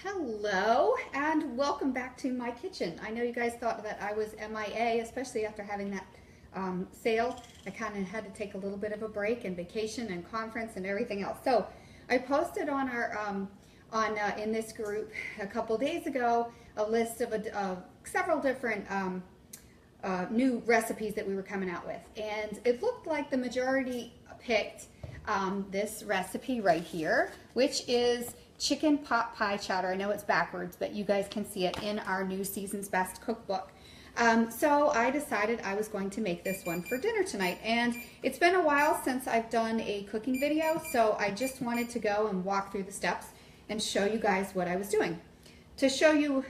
Hello and welcome back to my kitchen. I know you guys thought that I was MIA, especially after having that sale. I kind of had to take a little bit of a break and vacation and conference and everything else. So I posted on our in this group a couple days ago a list of several different new recipes that we were coming out with, and it looked like the majority picked this recipe right here, which is chicken pot pie chowder. I know it's backwards, but you guys can see it in our new Season's Best cookbook. So I decided I was going to make this one for dinner tonight, and it's been a while since I've done a cooking video, so I just wanted to go and walk through the steps and show you guys what I was doing to show you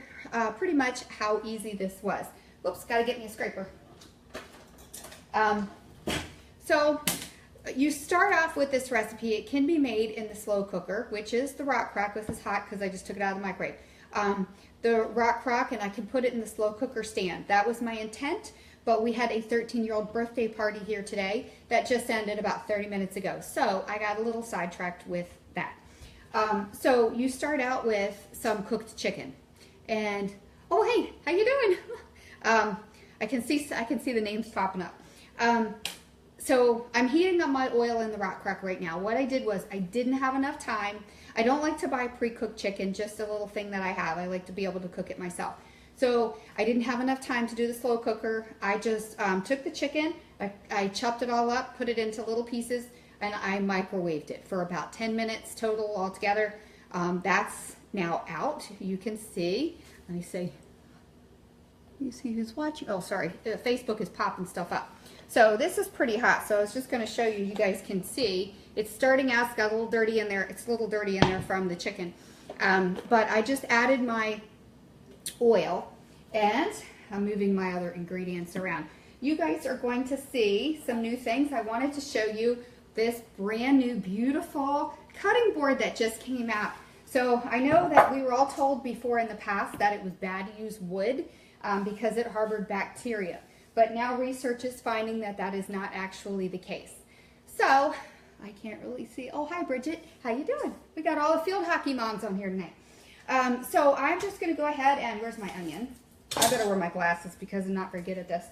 pretty much how easy this was. Whoops, gotta get me a scraper. So you start off with this recipe. It can be made in the slow cooker, which is the rock crock. This is hot because I just took it out of the microwave. The rock crock, and I can put it in the slow cooker stand. That was my intent, but we had a 13-year-old birthday party here today that just ended about 30 minutes ago. So I got a little sidetracked with that. So you start out with some cooked chicken. And, oh hey, how you doing? I can see the names popping up. So I'm heating up my oil in the rock crock right now. What I did was I didn't have enough time. I don't like to buy pre-cooked chicken, just a little thing that I have. I like to be able to cook it myself. So I didn't have enough time to do the slow cooker. I just took the chicken, I chopped it all up, put it into little pieces, and I microwaved it for about 10 minutes total altogether. That's now out. You can see. Let me see. You see who's watching? Oh, sorry. Facebook is popping stuff up. So this is pretty hot, so I was just going to show you. You guys can see it's starting out. It's got a little dirty in there. It's a little dirty in there from the chicken. But I just added my oil, and I'm moving my other ingredients around. You guys are going to see some new things. I wanted to show you this brand new beautiful cutting board that just came out. So I know that we were all told before in the past that it was bad to use wood because it harbored bacteria. But now research is finding that that is not actually the case. So I can't really see. Oh, hi Bridget, how you doing? We got all the field hockey moms on here tonight. So I'm just going to go ahead and, where's my onion? I better wear my glasses because I'm not very good at this.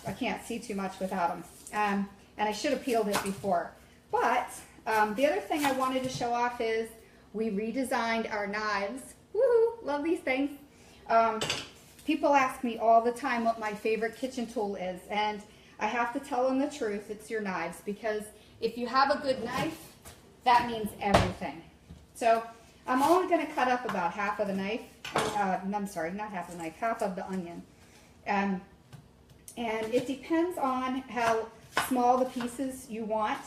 I can't see too much without them. And I should have peeled it before. But the other thing I wanted to show off is we redesigned our knives. Woohoo, love these things. People ask me all the time what my favorite kitchen tool is, and I have to tell them the truth. It's your knives, because if you have a good knife, that means everything. So I'm only going to cut up about half of the knife. I'm sorry, not half of the knife, half of the onion. And it depends on how small the pieces you want.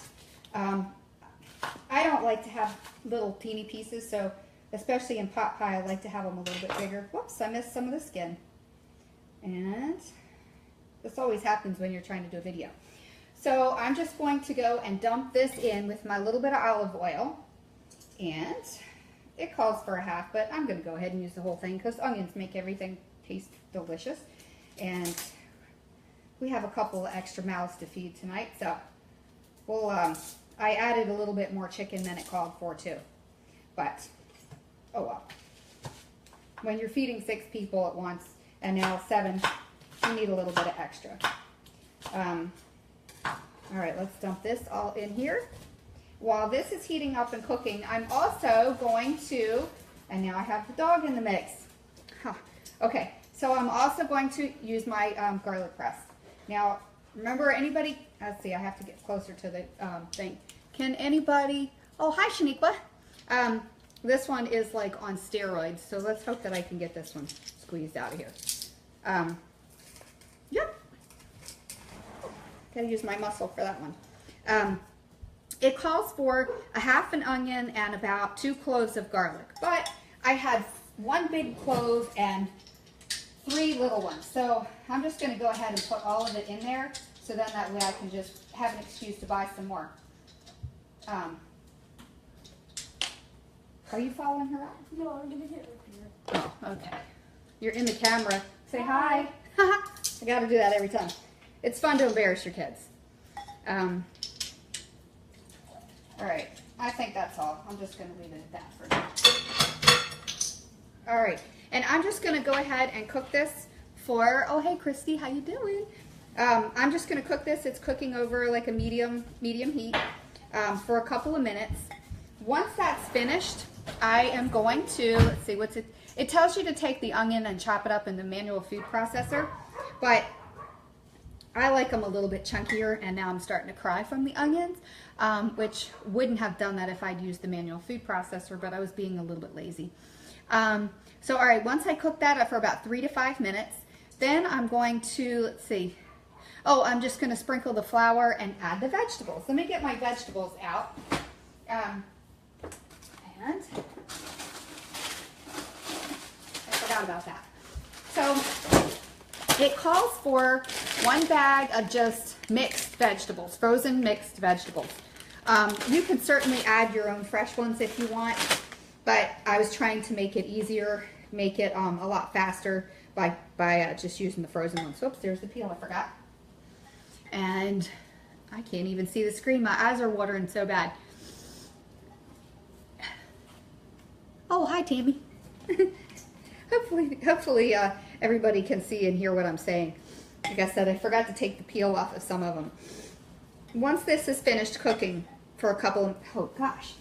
I don't like to have little teeny pieces, so especially in pot pie, I like to have them a little bit bigger. Whoops, I missed some of the skin. And this always happens when you're trying to do a video. So I'm just going to go and dump this in with my little bit of olive oil. And it calls for a half, but I'm going to go ahead and use the whole thing because onions make everything taste delicious. And we have a couple of extra mouths to feed tonight, so we'll, I added a little bit more chicken than it called for too. But, oh well. When you're feeding 6 people at once, and now 7, you need a little bit of extra. All right, let's dump this all in here. While this is heating up and cooking, I'm also going to, and now I have the dog in the mix. Huh. Okay, so I'm also going to use my garlic press. Now, remember anybody, let's see, I have to get closer to the thing. Can anybody, oh, hi Shaniqua. This one is like on steroids, so let's hope that I can get this one squeezed out of here. Yep. Gotta use my muscle for that one. It calls for a half an onion and about 2 cloves of garlic, but I had 1 big clove and 3 little ones. So I'm just gonna go ahead and put all of it in there, so then that way I can just have an excuse to buy some more. Are you following her out? No, I'm gonna get her here. Oh, okay. You're in the camera. Say hi. I gotta do that every time. It's fun to embarrass your kids. All right. I think that's all. I'm just gonna leave it at that for now. All right, and I'm just gonna go ahead and cook this for, oh hey Christy, how you doing? I'm just gonna cook this. It's cooking over like a medium heat for a couple of minutes. Once that's finished, I am going to, let's see, what's it? It tells you to take the onion and chop it up in the manual food processor, but I like them a little bit chunkier, and now I'm starting to cry from the onions, which wouldn't have done that if I'd used the manual food processor, but I was being a little bit lazy. So all right, once I cook that for about 3 to 5 minutes, then I'm going to, let's see, oh, I'm just going to sprinkle the flour and add the vegetables. Let me get my vegetables out. And I forgot about that. So it calls for 1 bag of just mixed vegetables, frozen mixed vegetables. You can certainly add your own fresh ones if you want, but I was trying to make it easier, make it a lot faster by just using the frozen ones. Oops, there's the peel, I forgot. And I can't even see the screen. My eyes are watering so bad. Oh, hi, Tammy. hopefully everybody can see and hear what I'm saying. Like I said, I forgot to take the peel off of some of them. Once this is finished cooking for a couple of, oh gosh.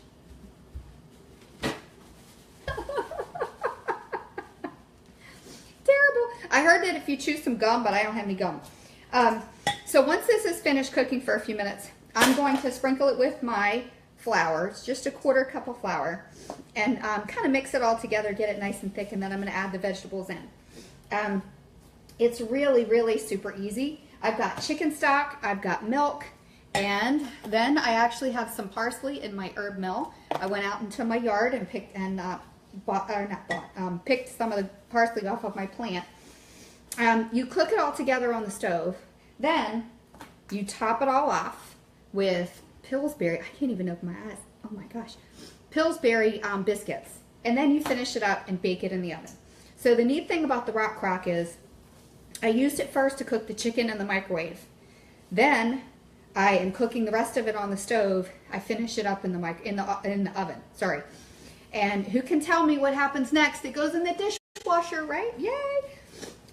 Terrible. I heard that if you chew some gum, but I don't have any gum. So once this is finished cooking for a few minutes, I'm going to sprinkle it with my flour. It's just a 1/4 cup of flour, and kind of mix it all together, get it nice and thick, and then I'm going to add the vegetables in. It's really, really super easy. I've got chicken stock, I've got milk, and then I actually have some parsley in my herb mill. I went out into my yard and picked picked some of the parsley off of my plant. You cook it all together on the stove. Then you top it all off with Pillsbury. I can't even open my eyes. Oh my gosh. Pillsbury biscuits. And then you finish it up and bake it in the oven. So the neat thing about the rock crock is I used it first to cook the chicken in the microwave. Then I am cooking the rest of it on the stove. I finish it up in the oven. Sorry. And who can tell me what happens next? It goes in the dishwasher, right? Yay!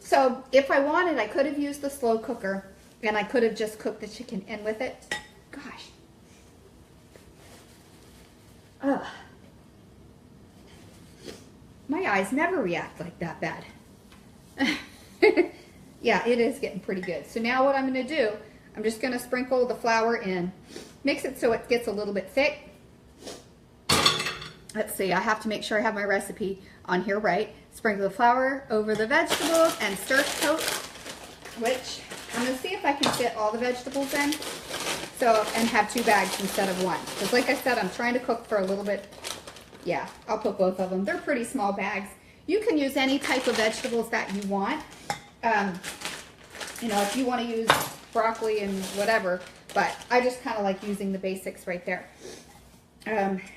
So if I wanted, I could have used the slow cooker, and I could have just cooked the chicken in with it. Gosh. Ugh. My eyes never react like that bad. Yeah, it is getting pretty good. So now what I'm going to do, I'm just going to sprinkle the flour in. Mix it so it gets a little bit thick. Let's see, I have to make sure I have my recipe on here right. Sprinkle the flour over the vegetables and stir coat, which I'm going to see if I can fit all the vegetables in. So, and have 2 bags instead of 1. Because like I said, I'm trying to cook for a little bit. Yeah, I'll put both of them. They're pretty small bags. You can use any type of vegetables that you want. You know, if you want to use broccoli and whatever, but I just kind of like using the basics right there.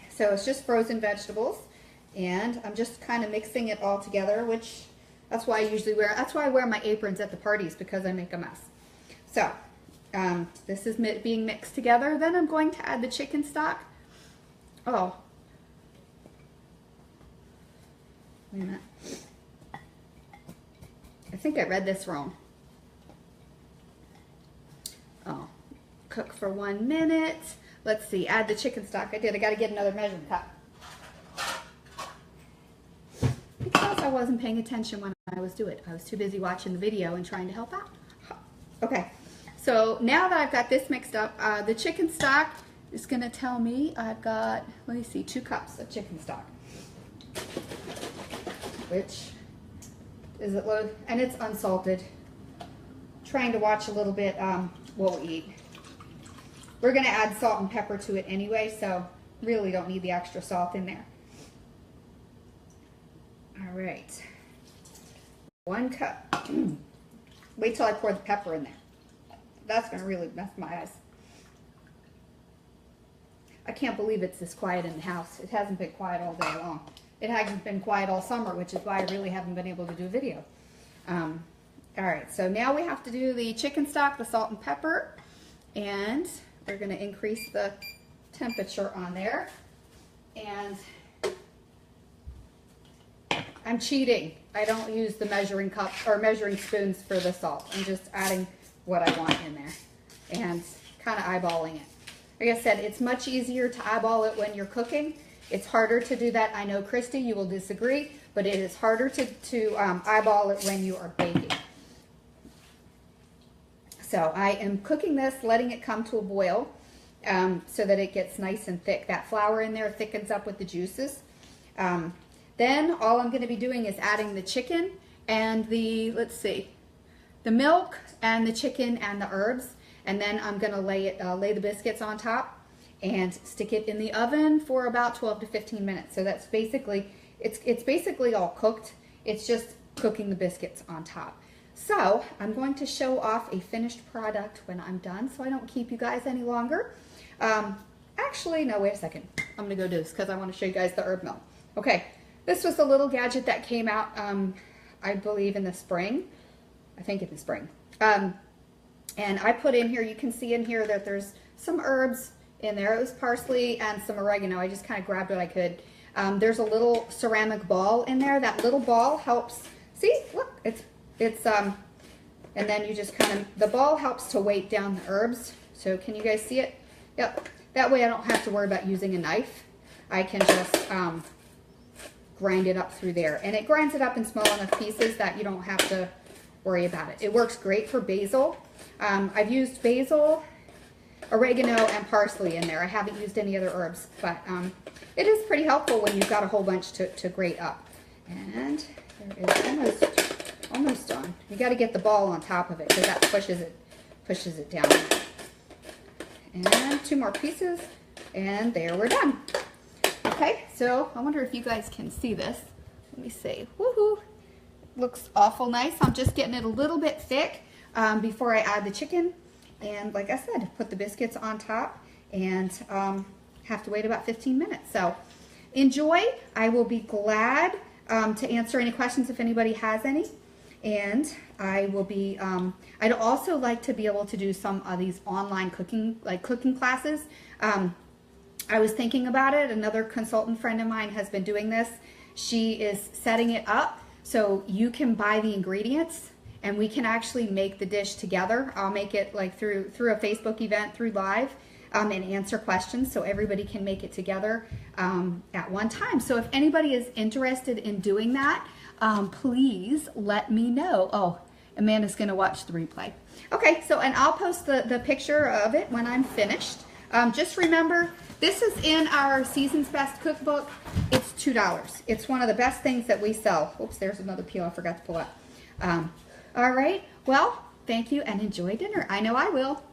So it's just frozen vegetables, and I'm just kind of mixing it all together, which that's why I wear my aprons at the parties, because I make a mess. So this is being mixed together. Then I'm going to add the chicken stock. Oh, wait a minute. I think I read this wrong. Oh, cook for 1 minute. Let's see, add the chicken stock. I got to get another measuring cup. Because I wasn't paying attention when I was doing it. I was too busy watching the video and trying to help out. Okay, so now that I've got this mixed up, the chicken stock is going to tell me I've got, let me see, 2 cups of chicken stock. Which is it low, and it's unsalted. Trying to watch a little bit what we eat. We're going to add salt and pepper to it anyway, so really don't need the extra salt in there. All right. 1 cup. Wait till I pour the pepper in there. That's going to really mess my eyes. I can't believe it's this quiet in the house. It hasn't been quiet all day long. It hasn't been quiet all summer, which is why I really haven't been able to do a video. All right, so now we have to do the chicken stock, the salt and pepper, and we're going to increase the temperature on there. And I'm cheating. I don't use the measuring cup or measuring spoons for the salt. I'm just adding what I want in there and kind of eyeballing it. Like I said, it's much easier to eyeball it when you're cooking. It's harder to do that. I know, Christy, you will disagree, but it is harder to eyeball it when you are baking. So I am cooking this, letting it come to a boil so that it gets nice and thick. That flour in there thickens up with the juices. Then all I'm going to be doing is adding the chicken and the, let's see, the milk and the chicken and the herbs. And then I'm going to lay the biscuits on top and stick it in the oven for about 12 to 15 minutes. So that's basically, it's basically all cooked. It's just cooking the biscuits on top. So I'm going to show off a finished product when I'm done so I don't keep you guys any longer. Actually, no, wait a second. I'm going to go do this because I want to show you guys the herb mill. Okay, this was the little gadget that came out, I believe in the spring. I think in the spring. And I put in here, you can see in here that there's some herbs in there. It was parsley and some oregano. I just kind of grabbed what I could. There's a little ceramic ball in there. That little ball helps, see, look, and then you just kind of, the ball helps to weight down the herbs. So can you guys see it? Yep. That way I don't have to worry about using a knife. I can just grind it up through there. And it grinds it up in small enough pieces that you don't have to worry about it. It works great for basil. I've used basil, oregano, and parsley in there. I haven't used any other herbs, but it is pretty helpful when you've got a whole bunch to grate up. And there is almost done. You got to get the ball on top of it because that pushes it down. And 2 more pieces, and there we're done. Okay, so I wonder if you guys can see this. Let me see. Woohoo! Looks awful nice. I'm just getting it a little bit thick before I add the chicken. And like I said, put the biscuits on top and have to wait about 15 minutes. So enjoy. I will be glad to answer any questions if anybody has any. And I will be, I'd also like to be able to do some of these online cooking classes. I was thinking about it. Another consultant friend of mine has been doing this. She is setting it up so you can buy the ingredients and we can actually make the dish together. I'll make it like through a Facebook event, through live, and answer questions so everybody can make it together at one time. So if anybody is interested in doing that, please let me know. Oh, Amanda's going to watch the replay. Okay, so, and I'll post the picture of it when I'm finished. Just remember, this is in our Season's Best cookbook. It's $2. It's one of the best things that we sell. Oops, there's another peel I forgot to pull up. All right, well, thank you and enjoy dinner. I know I will.